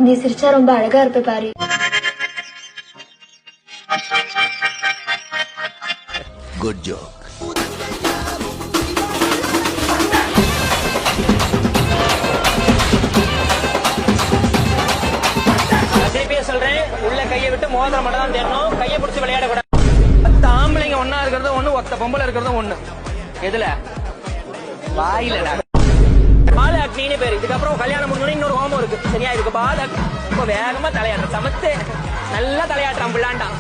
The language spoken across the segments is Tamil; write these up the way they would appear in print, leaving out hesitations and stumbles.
நீ சிரிச்சா ரொம்ப அழகா இருப்ப பாரு. Good joke. சொல்றேன், உள்ள கையை விட்டு மோதிரம் மட்டும் தான் தேடணும். கையை பிடிச்சி விளையாட கூடாது. 10 ஆம்பளைங்க ஒன்னா இருக்கிறது ஒண்ணு, ஒத்த பொம்பளை இருக்கிறது ஒண்ணு. எதுல? வாயிலடா. பால் அக்னின்னு பேரு. இதுக்கப்புறம் கல்யாணம் முடிஞ்சோட இன்னொரு ஹோமம் இருக்கு. சரியா? இதுக்கு பால் அக்னி. இப்ப வேகமா தலையாடுற சமத்து நல்லா தலையாட்டுறான் பிள்ளாண்டான்.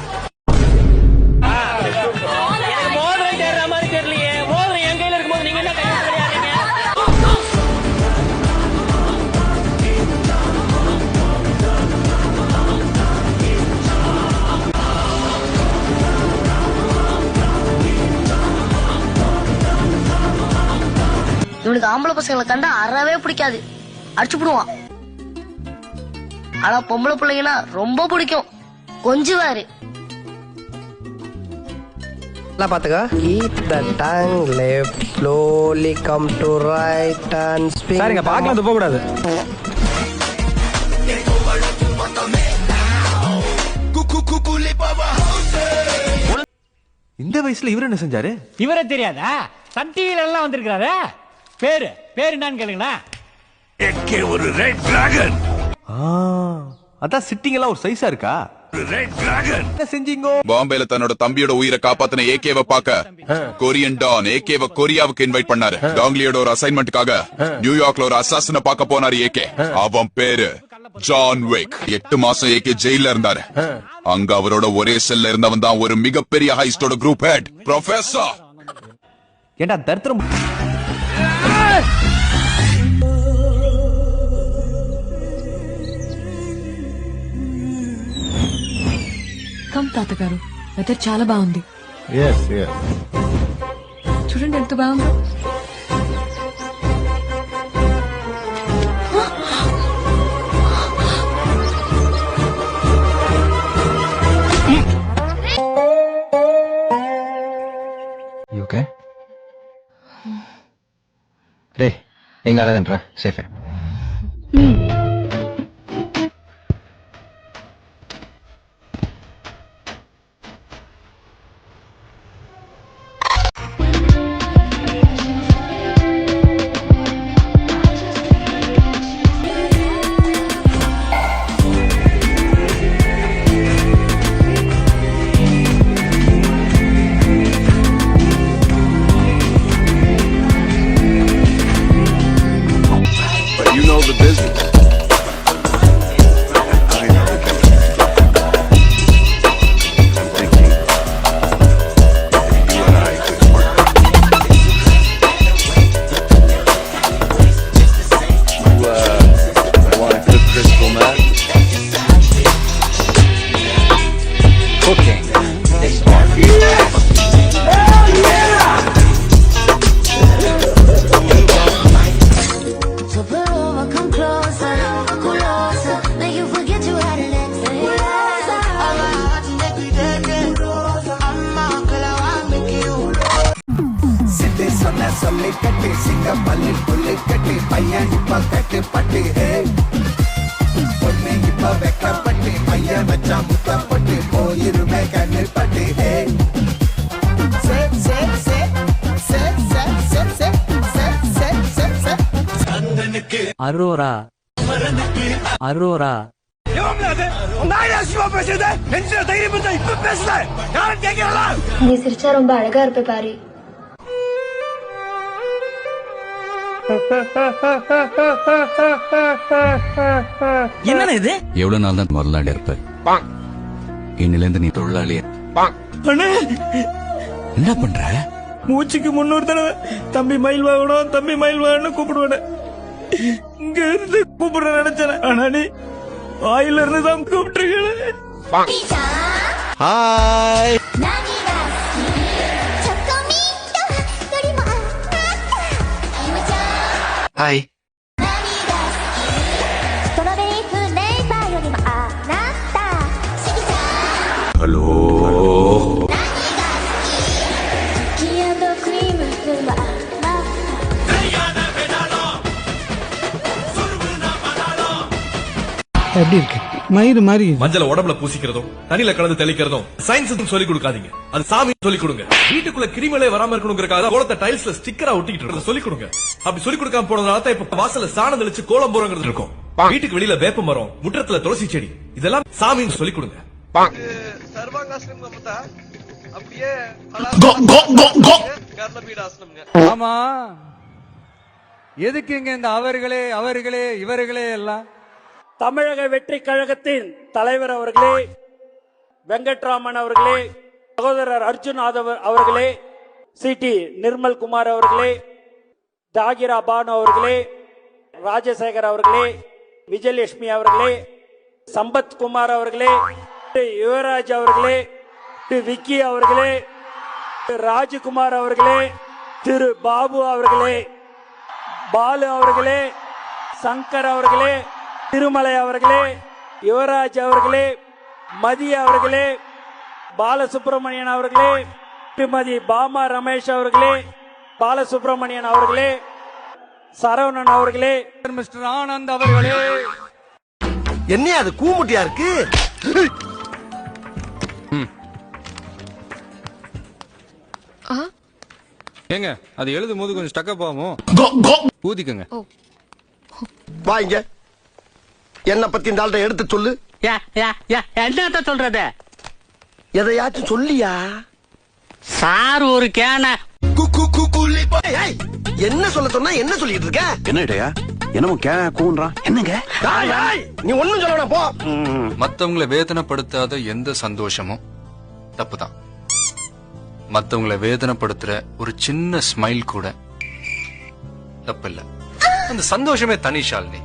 எனக்கு மோதிரம் தேடுற மாதிரி தெரியலையே. மோதிரம் என் கையில இருக்கும்போது நீங்க என்ன கையை விளையாடுறீங்க? இவனுக்கு ஆம்பளை பசங்களை கண்டா அறவே பிடிக்காது, அடிச்சுடுவான். ஆனா பொம்பளை பிள்ளைங்கன்னா ரொம்ப பிடிக்கும், கொஞ்சுவாரு. பாத்துக்க. Keep the tongue left, slowly come to right and swing. சாரிங்க, பார்க்கலாம் போக கூடாது. இந்த வயசுல இவரு என்ன செஞ்சாரு? இவரே தெரியாதா? சன் டிவில எல்லாம் வந்திருக்காரு. பேரு என்னன்னு கேளுங்களா? ஏகே ஒரு ரெட் டிராகன். அதான் சிட்டிங் எல்லாம் ஒரு சைஸா இருக்கா? ரெட் டிராகன் என்ன செஞ்சீங்க? பாம்பேல தன்னோட தம்பியோட உயிரை காப்பாத்தின ஏகேவை பார்க்க கொரியன் டான் ஏகேவை கொரியாவுக்கு இன்வைட் பண்ணாரு. டாங்லியோட ஒரு அசைன்மெண்ட்டுக்காக நியூயார்க்ல ஒரு அசாசின பார்க்க போனாரு ஏகே. அவன் பேரு ஜான் விக். 8 மாசம் ஏகே ஜெயில இருந்தாரு. அங்க அவரோட ஒரே செல்ல இருந்தவன் தான் ஒரு மிகப்பெரிய ஹைஸ்டோட குரூப் ஹெட் ப்ரொஃபசர். ஏண்டா தர்த்தரம். కమ్ తాతగారు, వెదర్ చాలా బాగుంది. చూడండి ఎంత బాగుందో. ఓకే రే, ఏం కాలేదంట్రా, సేఫే. You know the business. I know the business. I'm thinking you and I could work. You want a good crystal meth? Cooking is art. சொல்லி கட்டி சிங்க பள்ளி புள்ளி கட்டி பையன் இப்ப கட்டு பட்டு பொண்ணு இப்ப வெக்கப்பட்டு பையன் வச்சா முத்தப்பட்டு போயிருமே கண்ணில் பட்டு அரோரா அரோரா. நீ சிரிச்சா ரொம்ப அழகா இருப்ப பாரு. என்ன இது? எவ்வளவு நாள் தான் முதலாளி இருப்ப? இன்னில இருந்து நீ தொழிலாளி. என்ன பண்ற? மூச்சுக்கு 300 தடவை தம்பி மயில் வாங்கணும், தம்பி மயில் வாங்கணும் கூப்பிடுவேன். இங்க இருந்து கூப்பிடுற நினைச்சேன், ஆனா நீ வாயில இருந்து தான் கூப்பிட்டுருக்க. ஹாய். ஹாய். ஹலோ. எப்படி இருக்கு மயிறு மாதிரி மஞ்சள உடம்புல பூசிக்கிறதும் தண்ணியில கலந்து தெளிக்கிறதும் சயின்ஸ் சொல்லி கொடுக்காதீங்க, அது சாமி சொல்லி கொடுங்க. வீட்டுக்குள்ள கிருமிகளே வராம இருக்கணுங்கிறதுக்காக கோலத்தை டைல்ஸ்ல ஸ்டிக்கரா ஒட்டிக்கிட்டு சொல்லி கொடுங்க. அப்படி சொல்லி கொடுக்காம போனதுனால தான் இப்ப வாசல்ல சாணம் தெளிச்சு கோலம் போறங்கிறது இருக்கும். வீட்டுக்கு வெளியில வேப்ப மரம், முற்றத்துல துளசி செடி, இதெல்லாம் சாமின்னு சொல்லி கொடுங்க. ஆமா, எதுக்குங்க இந்த அவர்களே அவர்களே இவர்களே எல்லாம்? தமிழக வெற்றி கழகத்தின் தலைவர் அவர்களே, வெங்கட்ராமன் அவர்களே, சகோதரர் அர்ஜுன் அவர்களே, சிடி நிர்மல் குமார் அவர்களே, தாகிரா பானு அவர்களே, ராஜசேகர் அவர்களே, விஜயலட்சுமி அவர்களே, சம்பத் குமார் அவர்களே, யுவராஜ் அவர்களே, விக்கி அவர்களே, ராஜகுமார் அவர்களே, திரு பாபு அவர்களே, பாலு அவர்களே, சங்கர் அவர்களே, திருமலை அவர்களே, யுவராஜ் அவர்களே, மதிய அவர்களே, பாலசுப்ரமணியன் அவர்களே, திருமதி பாமா ரமேஷ் அவர்களே, பாலசுப்ரமணியன் அவர்களே, சரவணன் அவர்களே, மிஸ்டர் ஆனந்த் அவர்களே. என்ன அது கூமுட்டியா இருக்கு? ஏங்க அது எழுதும் போது கொஞ்சம் ஸ்டக்கப் ஆகும், ஊதிக்குங்க. வாங்க, என்ன பத்தி இந்த ஆள்கிட்ட எடுத்து சொல்லு. என்ன சொல்றது? எதையாச்சும் சொல்லியா? சார் ஒரு கேன என்ன சொல்ல சொன்னா என்ன சொல்லிட்டு இருக்க? என்னடையா என்னமோ கூன்றான் என்னங்க? நீ ஒண்ணும் சொல்ல போ. மத்தவங்களை வேதனைப்படுத்தாத எந்த சந்தோஷமும் தப்புதான். மத்தவங்களை வேதனைப்படுத்துற ஒரு சின்ன ஸ்மைல் கூட தப்பில்லை. அந்த சந்தோஷமே தனி ஷாலினி.